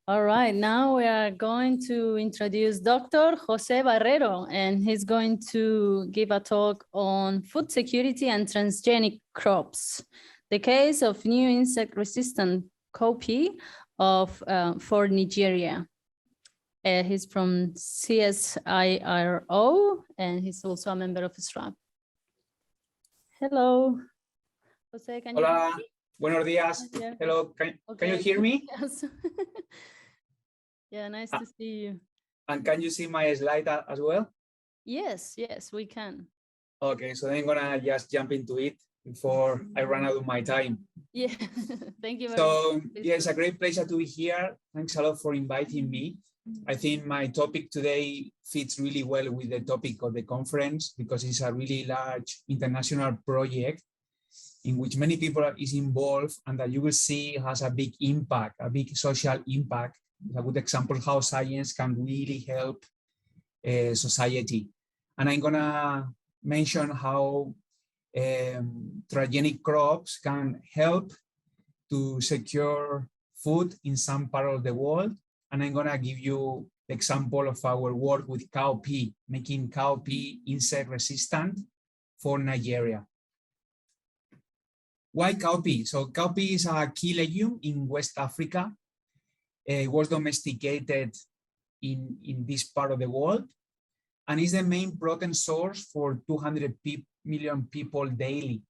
All right, now we are going to introduce Dr. Jose Barrero, and he's going to give a talk on food security and transgenic crops. The case of new insect-resistant cowpea for Nigeria. He's from CSIRO, and he's also a member of SRAP. Hello, Jose, can you Hola, buenos días. Yeah. Hello, can you hear me? Yes. Yeah, nice to see you. And can you see my slide as well? Yes, we can. Okay, so I'm gonna just jump into it before I run out of my time. Yeah, thank you very much. So yeah, it's a great pleasure to be here. Thanks a lot for inviting me. I think my topic today fits really well with the topic of the conference because it's a really large international project in which many people is involved and that you will see has a big impact, a big social impact. It's a good example how science can really help society. And I'm gonna mention how transgenic crops can help to secure food in some part of the world. And I'm gonna give you the example of our work with cowpea, making cowpea insect resistant for Nigeria. Why cowpea? So cowpea is a key legume in West Africa. It was domesticated in this part of the world and is the main protein source for 200 million people daily.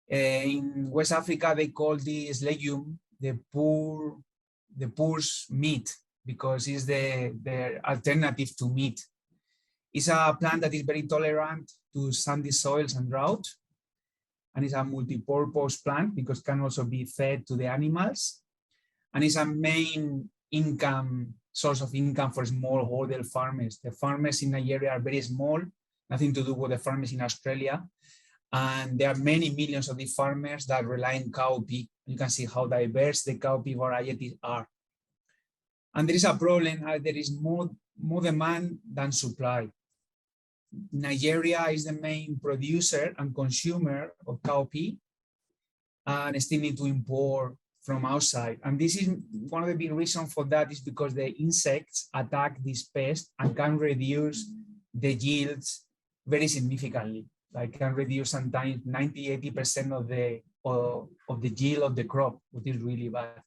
In West Africa, they call this legume the poor's meat because it's the alternative to meat. It's a plant that is very tolerant to sandy soils and drought. And it's a multi-purpose plant because it can also be fed to the animals. And it's a main source of income for smallholder farmers. The farmers in Nigeria are very small, nothing to do with the farmers in Australia. And there are many millions of these farmers that rely on cowpea. You can see how diverse the cowpea varieties are. And there is a problem, there is more demand than supply. Nigeria is the main producer and consumer of cowpea and still need to import from outside. And this is one of the big reasons for that is because the insects attack this pest and can reduce the yields very significantly. Like can reduce sometimes 90–80% of the yield of the crop, which is really bad.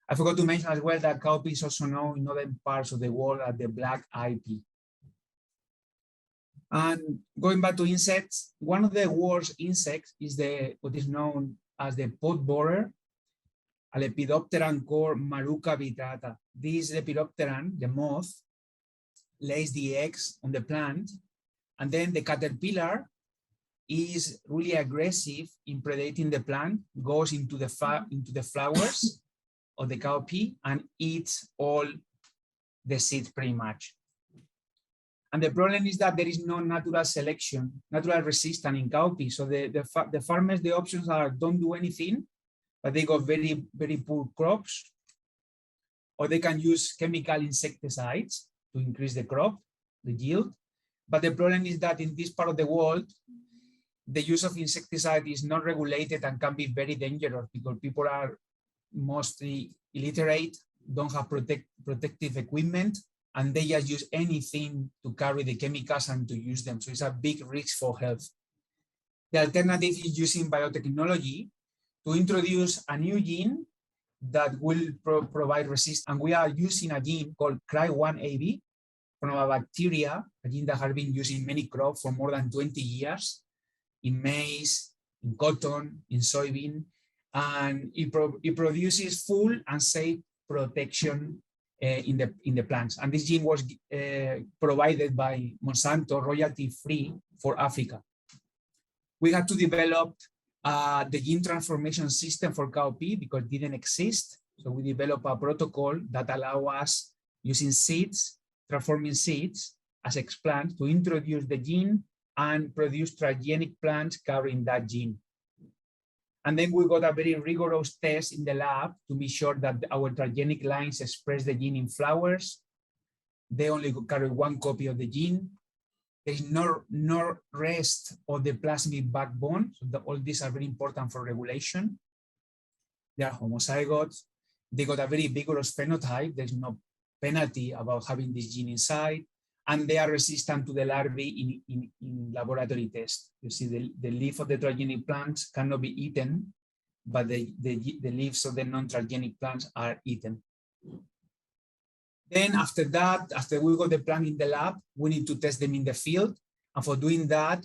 I forgot to mention as well that cowpea is also known in other parts of the world as the black-eyed pea. And going back to insects, one of the worst insects is what is known as the pot borer, a Lepidopteran called Maruca vitrata. This Lepidopteran, the moth, lays the eggs on the plant, and then the caterpillar is really aggressive in predating the plant, goes into the flowers of the cowpea and eats all the seeds pretty much. And the problem is that there is no natural selection, natural resistance in cowpea. So the farmers, the options are don't do anything, but they got very, very poor crops, or they can use chemical insecticides to increase the crop, the yield. But the problem is that in this part of the world, the use of insecticide is not regulated and can be very dangerous because people are mostly illiterate, don't have protective equipment, and they just use anything to carry the chemicals and to use them. So it's a big risk for health. The alternative is using biotechnology to introduce a new gene that will provide resistance. And we are using a gene called Cry1AB from a bacteria, a gene that has been used in many crops for more than 20 years, in maize, in cotton, in soybean, and it produces full and safe protection in the plants. And this gene was provided by Monsanto royalty-free for Africa. We had to develop the gene transformation system for cowpea because it didn't exist. So we developed a protocol that allows us using seeds, transforming seeds as explants to introduce the gene and produce transgenic plants carrying that gene. And then we got a very rigorous test in the lab to be sure that our transgenic lines express the gene in flowers. They only carry one copy of the gene. There is no rest of the plasmid backbone. So all these are very important for regulation. They are homozygotes. They got a very vigorous phenotype. There's no penalty about having this gene inside, and they are resistant to the larvae in laboratory tests. You see the leaf of the transgenic plants cannot be eaten, but the leaves of the non-transgenic plants are eaten. Then after that, after we got the plant in the lab, we need to test them in the field. And for doing that,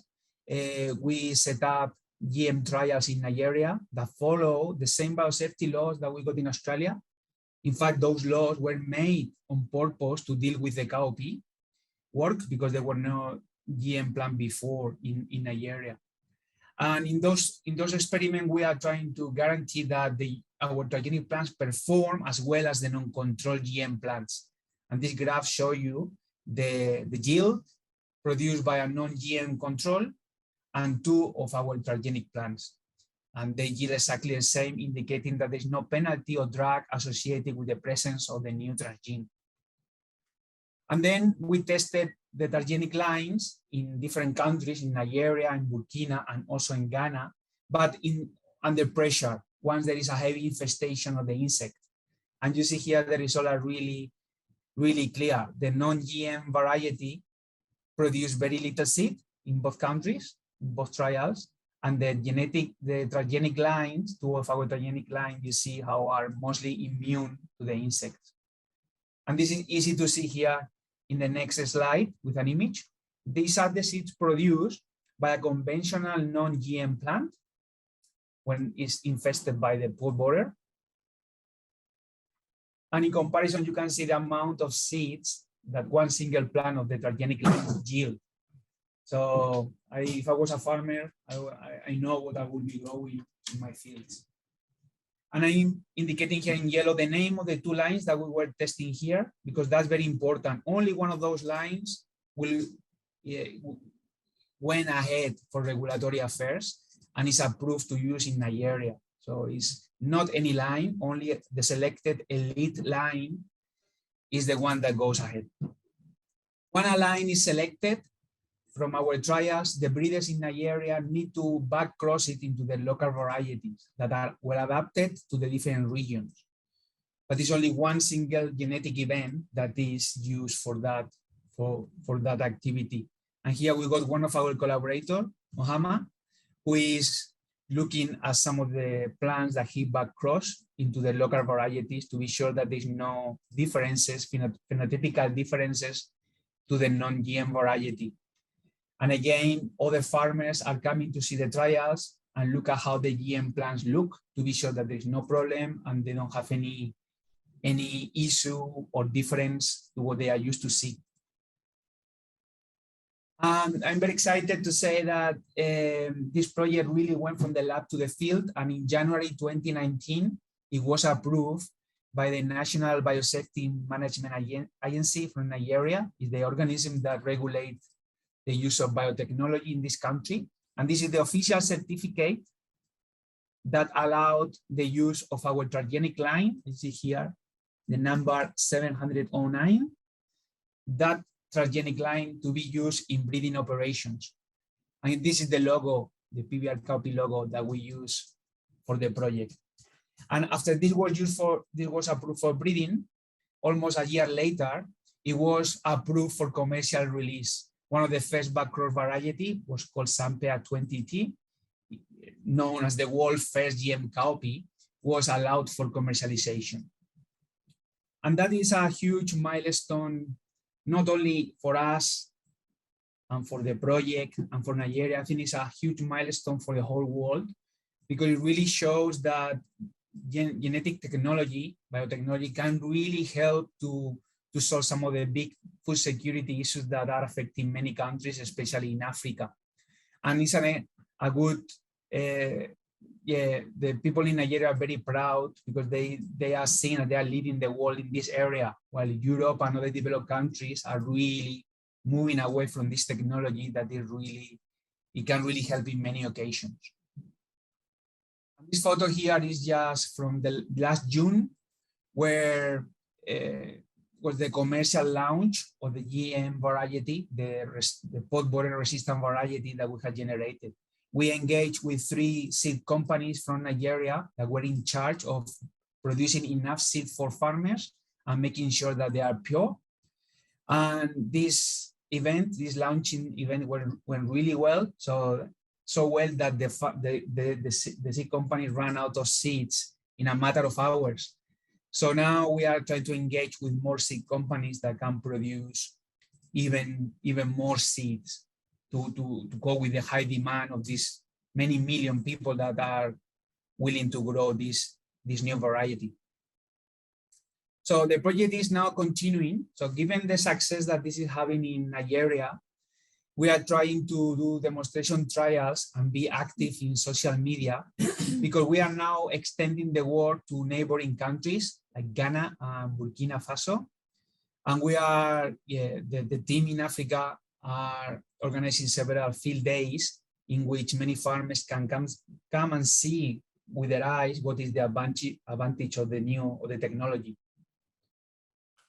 we set up GM trials in Nigeria that follow the same biosafety laws that we got in Australia. In fact, those laws were made on purpose to deal with the cowpea work because there were no GM plant before in Nigeria. And in those experiments, we are trying to guarantee that our transgenic plants perform as well as the non-controlled GM plants. And this graph shows you the yield produced by a non-GM control and 2 of our transgenic plants. And they yield exactly the same, indicating that there's no penalty or drag associated with the presence of the new transgene. And then we tested the transgenic lines in different countries, in Nigeria, in Burkina, and also in Ghana, but under pressure, once there is a heavy infestation of the insect. And you see here the results are really, really clear. The non-GM variety produced very little seed in both countries, in both trials, and the transgenic lines, 2 of our transgenic lines, you see how are mostly immune to the insects. And this is easy to see here in the next slide with an image. These are the seeds produced by a conventional non-GM plant when it's infested by the pod borer. And in comparison, you can see the amount of seeds that one single plant of the transgenic line yield. So if I was a farmer, I know what I would be growing in my fields. And I'm indicating here in yellow the name of the 2 lines that we were testing here, because that's very important. Only one of those lines went ahead for regulatory affairs and is approved to use in Nigeria. So it's not any line, only the selected elite line is the one that goes ahead. When a line is selected from our trials, the breeders in Nigeria need to back cross it into the local varieties that are well adapted to the different regions. But it's only one single genetic event that is used for that activity. And here we got one of our collaborators, Mohama, who is looking at some of the plants that he back cross into the local varieties to be sure that there's no differences, phenotypical differences to the non-GM variety. And again, other farmers are coming to see the trials and look at how the GM plants look to be sure that there's no problem and they don't have any issue or difference to what they are used to see. And I'm very excited to say that this project really went from the lab to the field. And in January 2019, it was approved by the National Biosafety Management Agency from Nigeria. It's the organism that regulates the use of biotechnology in this country. And this is the official certificate that allowed the use of our transgenic line. You see here, the number 709, that transgenic line to be used in breeding operations. And this is the logo, the PBR cowpea logo that we use for the project. And after this was approved for breeding, almost a year later, it was approved for commercial release. One of the first backcross variety was called cowpea 20T, known as the world's first GM cowpea, was allowed for commercialization. And that is a huge milestone, not only for us and for the project and for Nigeria. I think it's a huge milestone for the whole world because it really shows that genetic technology, biotechnology can really help to solve some of the big food security issues that are affecting many countries, especially in Africa. And it's a good, the people in Nigeria are very proud because they are seeing that they are leading the world in this area, while Europe and other developed countries are really moving away from this technology that it can really help in many occasions. And this photo here is just from the last June, where was the commercial launch of the GM variety, the pod borer resistant variety that we had generated. We engaged with 3 seed companies from Nigeria that were in charge of producing enough seed for farmers and making sure that they are pure. And this event, this launching event went really well. So well that the seed company ran out of seeds in a matter of hours. So now we are trying to engage with more seed companies that can produce even more seeds to go with the high demand of these many million people that are willing to grow this new variety. So the project is now continuing. So given the success that this is having in Nigeria, we are trying to do demonstration trials and be active in social media because we are now extending the work to neighboring countries like Ghana and Burkina Faso. And we are, the team in Africa are organizing several field days in which many farmers can come and see with their eyes what is the advantage of the technology.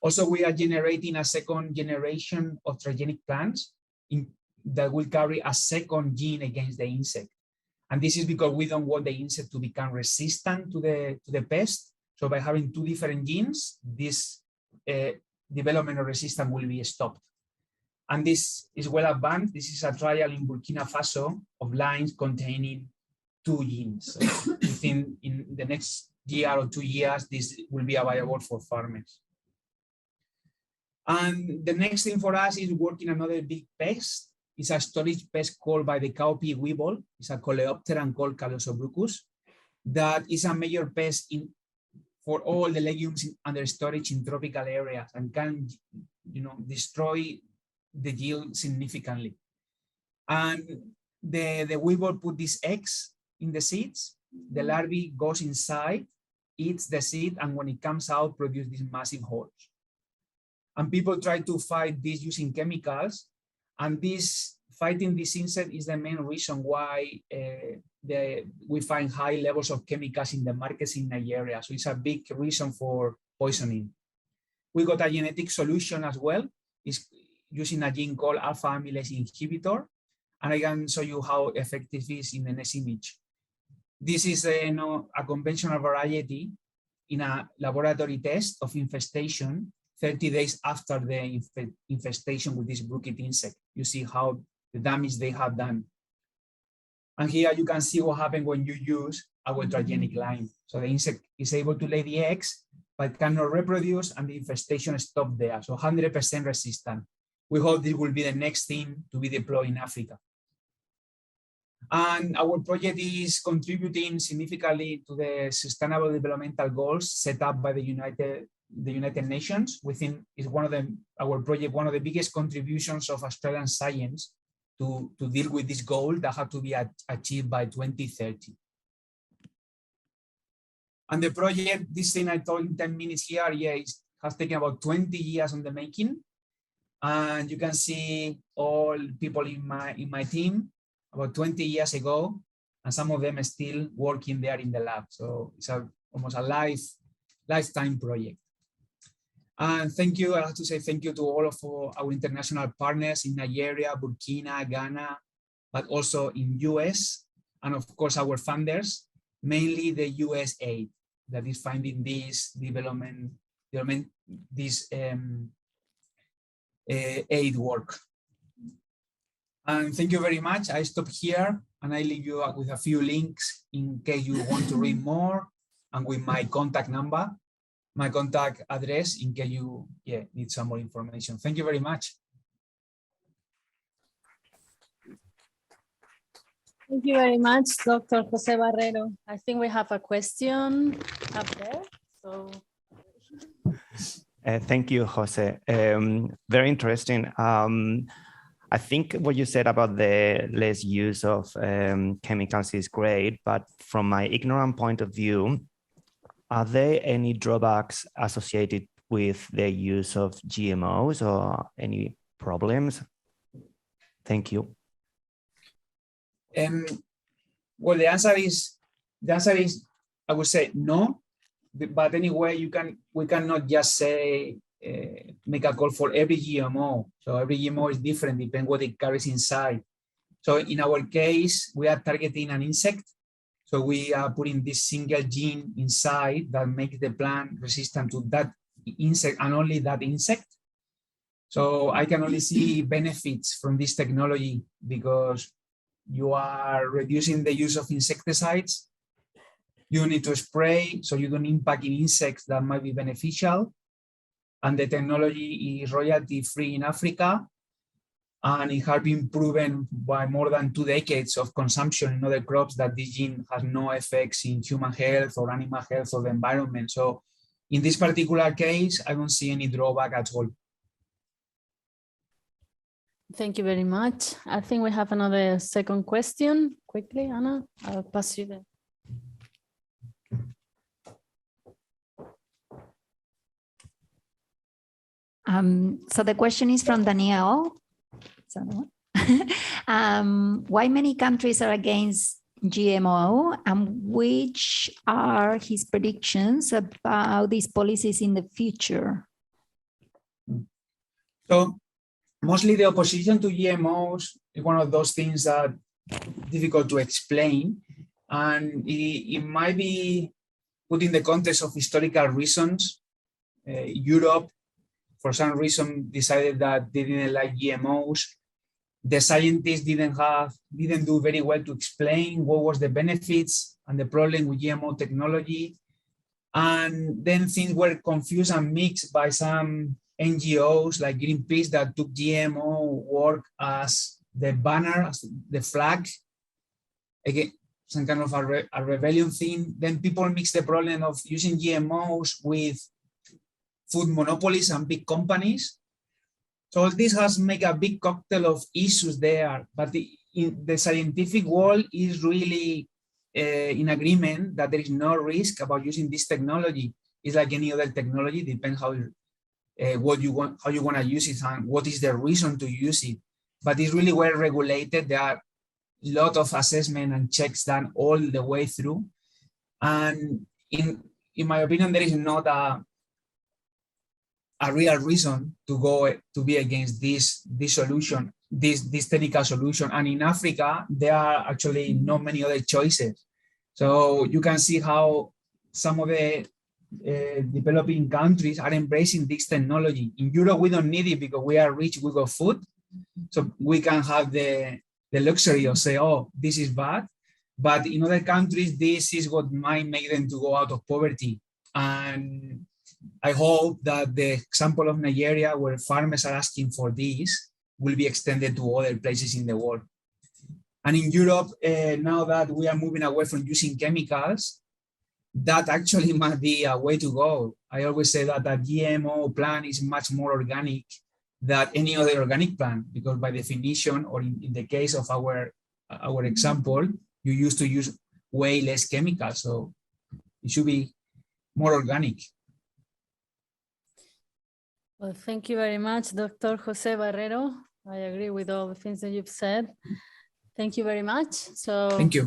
Also, we are generating a second generation of transgenic plants that will carry a second gene against the insect. And this is because we don't want the insect to become resistant to the pest. So by having two different genes, this development of resistance will be stopped. And this is well advanced. This is a trial in Burkina Faso of lines containing two genes. So within the next year or 2 years, this will be available for farmers. And the next thing for us is working another big pest. It's a storage pest called by the cowpea weevil. It's a coleopteran called Calosobruchus. That is a major pest for all the legumes under storage in tropical areas and can, destroy the yield significantly. And the weevil put these eggs in the seeds. The larvae goes inside, eats the seed, and when it comes out, produce these massive holes. And people try to fight this using chemicals, and fighting this insect is the main reason why we find high levels of chemicals in the markets in Nigeria. So it's a big reason for poisoning. We got a genetic solution as well. It's using a gene called alpha amylase inhibitor, and I can show you how effective it is in the next image. This is a conventional variety in a laboratory test of infestation 30 days after the infestation with this bruchid insect. You see how the damage they have done. And here you can see what happens when you use our transgenic line. So the insect is able to lay the eggs, but cannot reproduce, and the infestation stopped there. So 100% resistant. We hope this will be the next thing to be deployed in Africa. And our project is contributing significantly to the Sustainable Developmental Goals set up by the United Nations. Is one of our project, one of the biggest contributions of Australian science to deal with this goal that have to be achieved by 2030. And the project, this thing I told in 10 minutes here, it has taken about 20 years on the making. And you can see all people in my team about 20 years ago, and some of them are still working there in the lab. So it's almost a lifetime project. And thank you, I have to say thank you to all of our international partners in Nigeria, Burkina, Ghana, but also in US, and of course our funders, mainly the US aid that is funding this development this aid work. And thank you very much. I stop here and I leave you with a few links in case you want to read more, and with my contact number, my contact address in case you need some more information. Thank you very much. Thank you very much, Dr. Jose Barrero. I think we have a question up there. So. Thank you, Jose. Very interesting. I think what you said about the less use of chemicals is great, but from my ignorant point of view, are there any drawbacks associated with the use of GMOs or any problems? Thank you. Well, the answer is, I would say no, but anyway, we cannot just say, make a call for every GMO. So every GMO is different, depending what it carries inside. So in our case, we are targeting an insect. So we are putting this single gene inside that makes the plant resistant to that insect and only that insect. So I can only see benefits from this technology because you are reducing the use of insecticides. You don't need to spray, so you don't impact in insects that might be beneficial. And the technology is royalty-free in Africa. And it has been proven by more than 2 decades of consumption in other crops that this gene has no effects in human health or animal health or the environment. So in this particular case, I don't see any drawback at all. Thank you very much. I think we have another second question. Quickly, Anna, I'll pass you the. So the question is from Danielle. Why many countries are against GMO, and which are his predictions about these policies in the future? So mostly the opposition to GMOs is one of those things that are difficult to explain, and it might be put in the context of historical reasons. Europe, for some reason, decided that they didn't like GMOs. The scientists didn't do very well to explain what was the benefits and the problem with GMO technology. And then things were confused and mixed by some NGOs like Greenpeace that took GMO work as the banner, as the flag, again, some kind of a rebellion thing. Then people mix the problem of using GMOs with food monopolies and big companies. So this has made a big cocktail of issues there, but the scientific world is really in agreement that there is no risk about using this technology. It's like any other technology, depends how you want to use it and what is the reason to use it. But it's really well regulated. There are a lot of assessment and checks done all the way through. And in my opinion, there is not a real reason to be against this solution, this technical solution. And in Africa, there are actually not many other choices. So you can see how some of the developing countries are embracing this technology. In Europe, we don't need it because we are rich, we got food. So we can have the luxury of say, oh, this is bad. But in other countries, this is what might make them to go out of poverty. And I hope that the example of Nigeria, where farmers are asking for this, will be extended to other places in the world. And in Europe, now that we are moving away from using chemicals, that actually might be a way to go. I always say that a GMO plant is much more organic than any other organic plant, because by definition, or in the case of our example, you used to use way less chemicals. So it should be more organic. Well, thank you very much, Dr. Jose Barrero. I agree with all the things that you've said. Thank you very much. So Thank you.